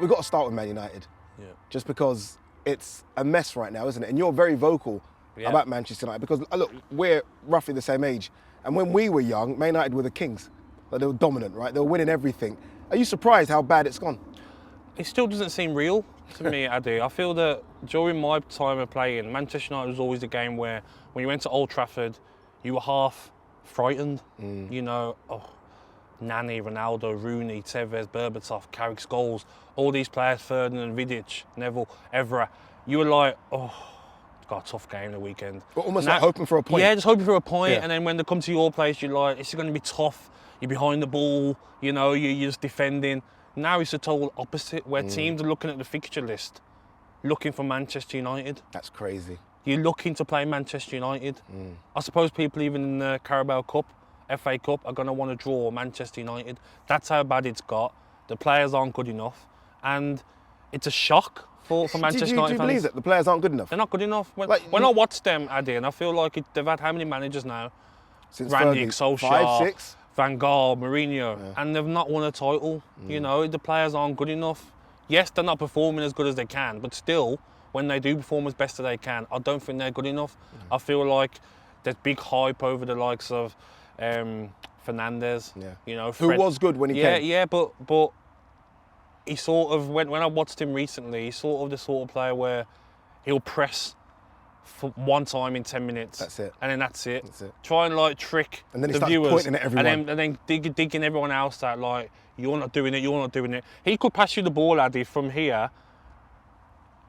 we've got to start with Man United. Yeah. Just because it's a mess right now, isn't it? And you're very vocal about Manchester United because, look, we're roughly the same age. And when we were young, Man United were the kings. Like, they were dominant, right? They were winning everything. Are you surprised how bad it's gone? It still doesn't seem real to me, Adi. I feel that during my time of playing, Manchester United was always a game where when you went to Old Trafford, you were half frightened. You know, Nani, Ronaldo, Rooney, Tevez, Berbatov, Carrick, Scholes, all these players, Ferdinand, Vidic, Neville, Evra. You were like, got a tough game the weekend. But almost like hoping for a point. Yeah, just hoping for a point. And then when they come to your place, you're like, it's going to be tough. You're behind the ball, you know, you're just defending. Now it's the total opposite, where teams are looking at the fixture list, looking for Manchester United. That's crazy. You're looking to play Manchester United. I suppose people even in the Carabao Cup, FA Cup, are going to want to draw Manchester United. That's how bad it's got. The players aren't good enough. And it's a shock for Manchester United fans. Do you believe that the players aren't good enough? They're not good enough. When I watch them, Adi, and I feel like they've had how many managers now? Since Randy, Solskjaer, 5, 6? Van Gaal, Mourinho, and they've not won a title. You know, the players aren't good enough. Yes, they're not performing as good as they can, but still, when they do perform as best as they can, I don't think they're good enough. I feel like there's big hype over the likes of Fernandes. You know, who was good when he came. Yeah, but he sort of, when I watched him recently, he's sort of the sort of player where he'll press for one time in 10 minutes. That's it. And then that's it. Try and like trick and then he the starts viewers. Pointing at everyone. And then digging everyone else out like, you're not doing it, you're not doing it. He could pass you the ball, Addy, from here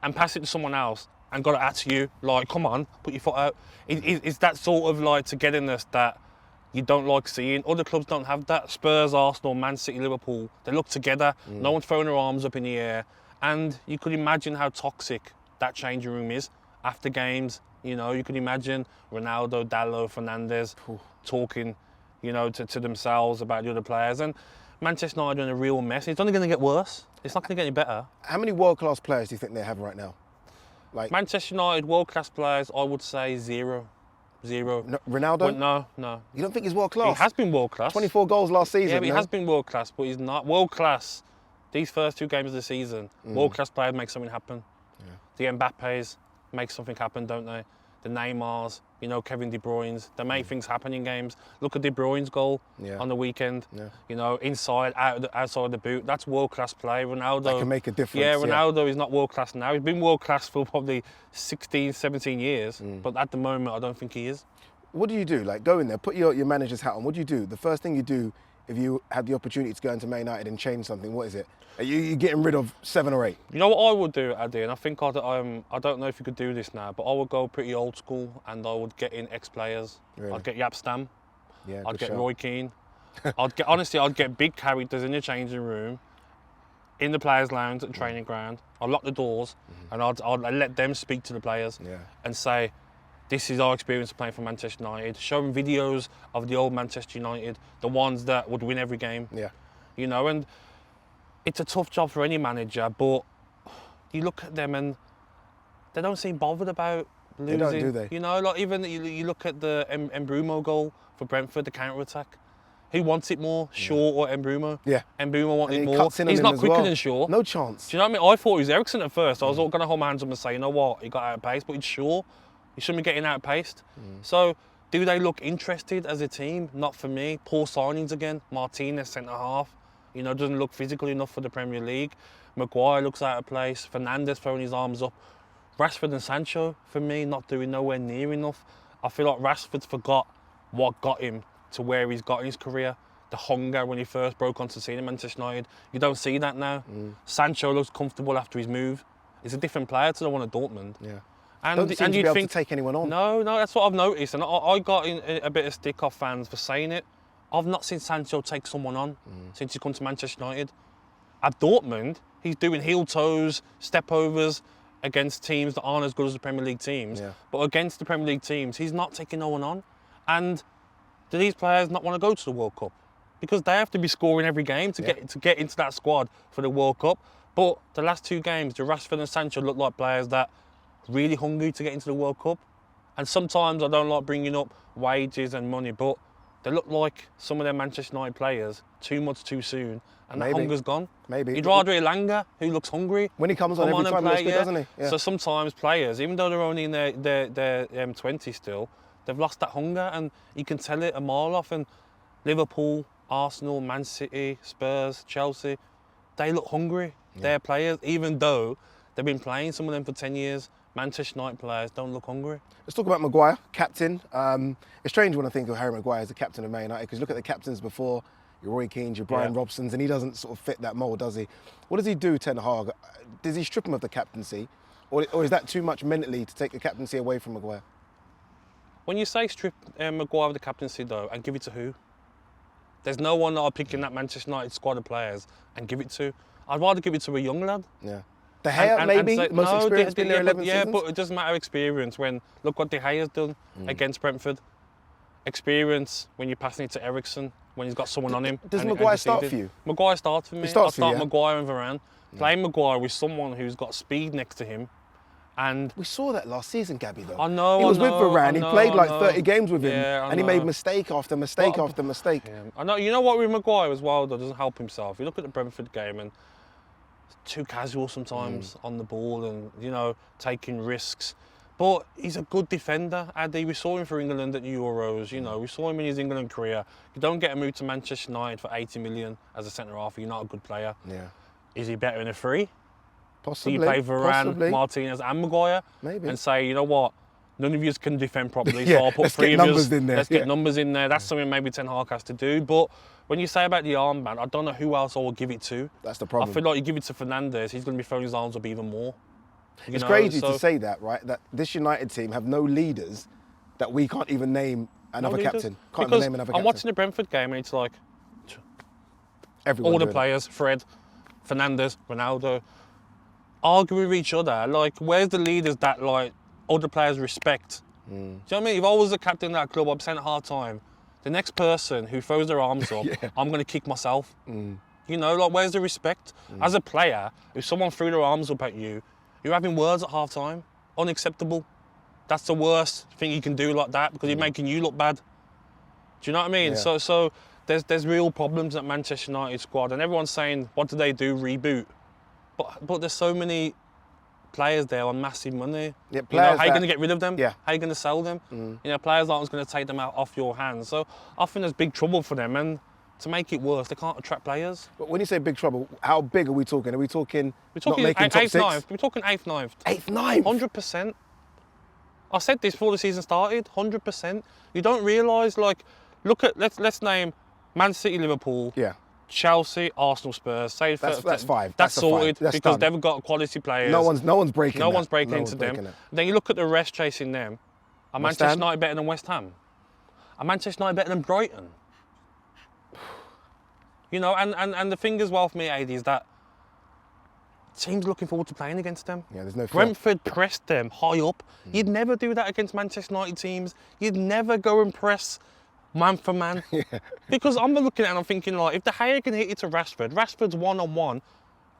and pass it to someone else and got it at you, like, come on, put your foot out. It's that sort of like togetherness that you don't like seeing. Other clubs don't have that. Spurs, Arsenal, Man City, Liverpool, they look together. No one's throwing their arms up in the air. And you could imagine how toxic that changing room is after games. You know, you could imagine Ronaldo, Dalot, Fernandes talking, you know, to themselves about the other players. And Manchester United are in a real mess. It's only going to get worse. It's not going to get any better. How many world-class players do you think they have right now? Like Manchester United, world-class players, I would say zero. No, Ronaldo? No. You don't think he's world-class? He has been world-class. 24 goals last season. Yeah, but he has been world-class, but he's not world-class. These first 2 games of the season, world-class players make something happen. The Mbappes make something happen, don't they? The Neymars, you know, Kevin De Bruyne's, they make things happen in games. Look at De Bruyne's goal on the weekend. You know, inside, outside the boot. That's world-class play. Ronaldo... That can make a difference. Yeah, Ronaldo is not world-class now. He's been world-class for probably 16, 17 years, but at the moment, I don't think he is. What do you do? Like, go in there, put your manager's hat on. What do you do? The first thing you do if you had the opportunity to go into Man United and change something, what is it? Are you getting rid of 7 or 8? You know what I would do, Adi, and I think I don't know if you could do this now, but I would go pretty old school and I would get in ex-players. Really? I'd get Yap Stam. Yeah, I'd get show. Roy Keane. I'd get big characters in the changing room, in the players' lounge at the training ground. I'd lock the doors and I'd let them speak to the players and say, this is our experience of playing for Manchester United. Show them videos of the old Manchester United, the ones that would win every game. Yeah. You know, and it's a tough job for any manager, but you look at them and they don't seem bothered about losing. They don't, do they? You know, like even you look at the Mbeumo goal for Brentford, the counter-attack. Who wants it more, Shaw or Mbeumo? Yeah. Mbeumo wanted it more. He's not quicker than Shaw. No chance. Do you know what I mean? I thought it was Eriksen at first. I was all going to hold my hands up and say, you know what, he got out of pace, but it's Shaw. He shouldn't be getting outpaced. So, do they look interested as a team? Not for me. Poor signings again. Martinez, centre-half. You know, doesn't look physical enough for the Premier League. Maguire looks out of place. Fernandes throwing his arms up. Rashford and Sancho, for me, not doing nowhere near enough. I feel like Rashford's forgot what got him to where he's got in his career. The hunger when he first broke onto the scene in Manchester United. You don't see that now. Sancho looks comfortable after his move. He's a different player to the one at Dortmund. Yeah. And don't seem to be able to take anyone on. No, that's what I've noticed. And I got in a bit of stick off fans for saying it. I've not seen Sancho take someone on since he's come to Manchester United. At Dortmund, he's doing heel toes, step overs against teams that aren't as good as the Premier League teams. Yeah. But against the Premier League teams, he's not taking no one on. And do these players not want to go to the World Cup? Because they have to be scoring every game to get into that squad for the World Cup. But the last 2 games, the Rashford and Sancho look like players that really hungry to get into the World Cup. And sometimes I don't like bringing up wages and money, but They look like some of their Manchester United players too much too soon, and that hunger's gone. Maybe. You'd rather Elanga, who looks hungry. When he comes on every time, he looks good, doesn't he? Yeah. So sometimes players, even though they're only in their 20s still, they've lost that hunger, and you can tell it a mile off. And Liverpool, Arsenal, Man City, Spurs, Chelsea, they look hungry. Yeah. Their players, even though they've been playing some of them for 10 years, Manchester United players don't look hungry. Let's talk about Maguire, captain. It's strange when I think of Harry Maguire as the captain of Man United, because look at the captains before, your Roy Keanes, your Brian Robsons, and he doesn't sort of fit that mould, does he? What does he do, Ten Hag? Does he strip him of the captaincy? Or is that too much mentally to take the captaincy away from Maguire? When you say strip Maguire of the captaincy, though, and give it to who? There's no one that I'd pick in that Manchester United squad of players and give it to. I'd rather give it to a young lad. Yeah. De Gea, maybe? Most experienced in their 11 seasons? Yeah, but it doesn't matter experience when, look what De Gea's done against Brentford. Experience when you're passing it to Eriksen, when he's got someone on him. Does Maguire start for you? Maguire starts for me. He starts for you, yeah? Maguire and Varane. Playing Maguire with someone who's got speed next to him. And we saw that last season, Gabby, though. I know. He was with Varane. He played like 30 games with him, yeah, and he made mistake after mistake after mistake. Yeah. I know. You know what, with Maguire as well, though, doesn't help himself. You look at the Brentford game, and too casual sometimes on the ball, and taking risks. But he's a good defender, Addy. We saw him for England at Euros. We saw him in his England career. You don't get a move to Manchester United for 80 million as a centre half. You're not a good player. Yeah. Is he better in a free? Possibly. Do you play Varane, Martinez, and Maguire? Maybe. And say, you know what? None of you can defend properly, so I'll put three of you. Let's get numbers in there. That's something maybe Ten Hag has to do. But when you say about the armband, I don't know who else I will give it to. That's the problem. I feel like you give it to Fernandes, he's going to be throwing his arms up even more. It's crazy to say that, right? That this United team have no leaders, that we can't even name another captain. Can't even name another captain. I'm watching the Brentford game, and it's like everyone all the players, Fred, Fernandes, Ronaldo, arguing with each other. Like, where's the leaders that other players respect? Do you know what I mean? If I was the captain of that club, I'm saying at half time, the next person who throws their arms up, I'm going to kick myself. Where's the respect? As a player, if someone threw their arms up at you, you're having words at half time. Unacceptable. That's the worst thing you can do like that, because you're making you look bad. Do you know what I mean? Yeah. So there's real problems at Manchester United squad, and everyone's saying, what do they do? Reboot. But there's so many players there on massive money. Yeah, how are you going to get rid of them? Yeah. How are you going to sell them? Players aren't going to take them out off your hands. So I think there's big trouble for them, and to make it worse, they can't attract players. But when you say big trouble, how big are we talking? Are we talking not making top 6? We're talking 8th, 9th. 8th, 9th? 100%. I said this before the season started, 100%. You don't realise, let's name Man City, Liverpool, Chelsea, Arsenal, Spurs. That's 5. That's sorted That's because done. they've got quality players. No one's breaking. No one's breaking into them. Then you look at the rest chasing them. Are Manchester United better than West Ham? Are Manchester United better than Brighton? And the thing as well for me, AD, is that teams looking forward to playing against them. Yeah, there's no fear. Brentford pressed them high up. You'd never do that against Manchester United teams. You'd never go and press man for man. Because I'm looking at it and I'm thinking, if De Gea can hit it to Rashford's one-on-one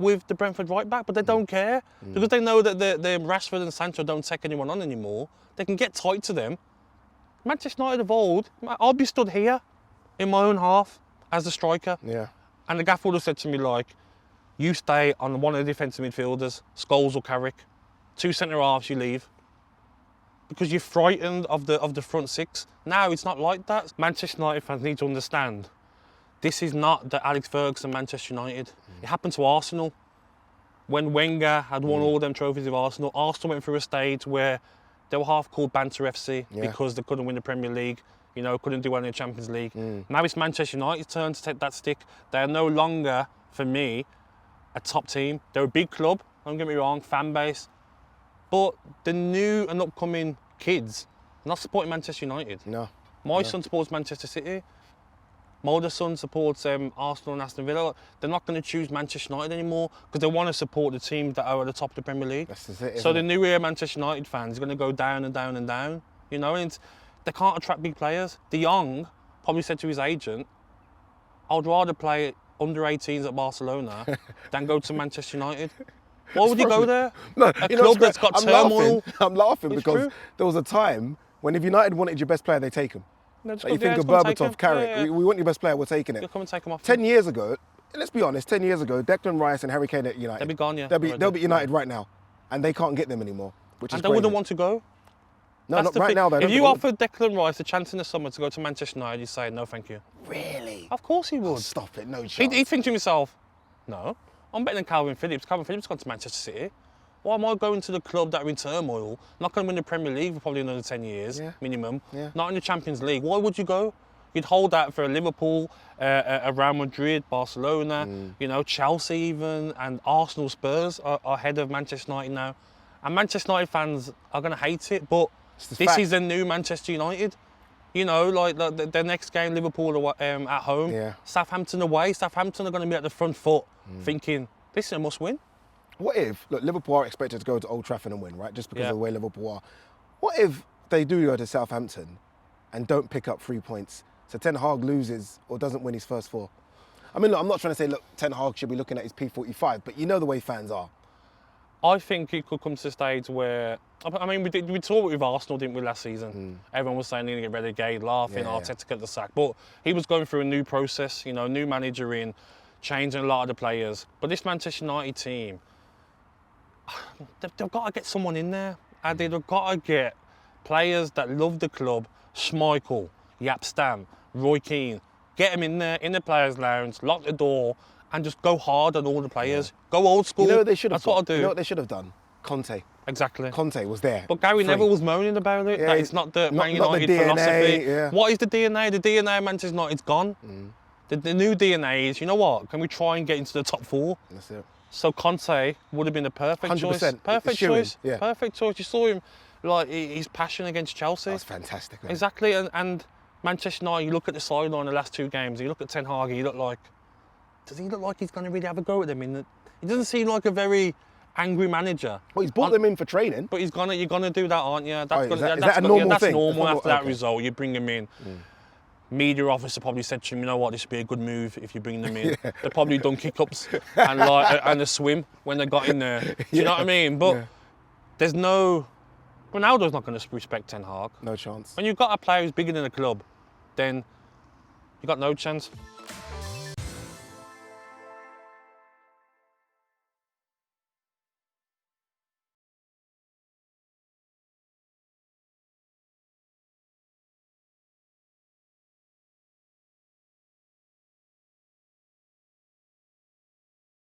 with the Brentford right back, but they don't care because they know that the Rashford and Sancho don't take anyone on anymore. They can get tight to them. Manchester United of old, I'll be stood here in my own half as a striker. Yeah. And the gaffer would have said to me, you stay on one of the defensive midfielders, Scholes or Carrick. 2 centre-halves, you leave. Because you're frightened of the front 6. Now, it's not like that. Manchester United fans need to understand, this is not the Alex Ferguson Manchester United. It happened to Arsenal. When Wenger had won all them trophies with Arsenal went through a stage where they were half called Banter FC because they couldn't win the Premier League, couldn't do well in the Champions League. Now it's Manchester United's turn to take that stick. They are no longer, for me, a top team. They're a big club, don't get me wrong, fan base. But the new and upcoming kids are not supporting Manchester United. No. My son supports Manchester City. My older son supports Arsenal and Aston Villa. They're not going to choose Manchester United anymore because they want to support the teams that are at the top of the Premier League. That's it, so the new era Manchester United fans are going to go down and down and down. And they can't attract big players. De Jong probably said to his agent, I'd rather play under 18s at Barcelona than go to Manchester United. Why would you go there? No, a club that's got turmoil. I'm laughing It's because true. there was a time when if United wanted your best player, they take him. Just Like you go- yeah, think of just come take Berbatov, him. Carrick. Yeah, yeah. We want your best player. We're taking it. You'll come and take him off. 10 years ago, let's be honest. 10 years ago, Declan Rice and Harry Kane at United. They'll be gone, yeah. They'll be United right now, and they can't get them anymore, which is And they crazy. wouldn't want to go. No, That's not the right thing. now. Though. If you offered Declan Rice a chance in the summer to go to Manchester United, you'd say no, thank you. Really? Of course he would. Stop it. No chance. He'd think to himself, no, I'm better than Calvin Phillips. Calvin Phillips gone to Manchester City. Why am I going to the club that are in turmoil? Not going to win the Premier League for probably another 10 years, minimum. Yeah. Not in the Champions League. Why would you go? You'd hold out for a Liverpool, a Real Madrid, Barcelona, you know, Chelsea even, and Arsenal, Spurs are ahead of Manchester United now. And Manchester United fans are going to hate it, but this is a new Manchester United. You know, like the next game, Liverpool at home, Southampton away. Southampton are going to be at the front foot, thinking this is a must-win. What if, look, Liverpool are expected to go to Old Trafford and win, right? Just because of the way Liverpool are. What if they do go to Southampton and don't pick up 3 points? So Ten Hag loses or doesn't win his first 4. I mean, look, I'm not trying to say, look, Ten Hag should be looking at his P45, but you know the way fans are. I think it could come to the stage where, I mean, we saw it with Arsenal, didn't we, last season? Everyone was saying they're going to get relegated, laughing, Arteta get the sack. But he was going through a new process, you know, new manager in, changing a lot of the players. But this Manchester United team, they've got to get someone in there. They've got to get players that love the club, Schmeichel, Jaap Stam, Roy Keane. Get them in there, in the players' lounge, lock the door, and just go hard on all the players. Go old school. You know what they should have That's done? what I do. You know what they should have done? Conte. Exactly. Conte was there. But Gary Free. Neville was moaning about it. That it's not the Man United philosophy. What is the DNA? The DNA of Manchester United's gone. The new DNA is, you know what? Can we try and get into the top 4? That's it. So Conte would have been the perfect choice. 100%. Perfect choice. Yeah. Perfect choice. You saw him, like his passion against Chelsea. That's fantastic. Man. Exactly. And Manchester United, you look at the sideline the last 2 games, you look at Ten Hag, does he look like he's going to really have a go at them? He doesn't seem like a very angry manager. Well, he's brought them in for training. But you're gonna do that, aren't you? That's is that a normal that's thing? normal after that result. You bring them in. Media officer probably said to him, you know what, this would be a good move if you bring them in. They've probably done kick-ups and a swim when they got in there. Do you know what I mean? But there's no... Ronaldo's not going to respect Ten Hag. No chance. When you've got a player who's bigger than the club, then you've got no chance.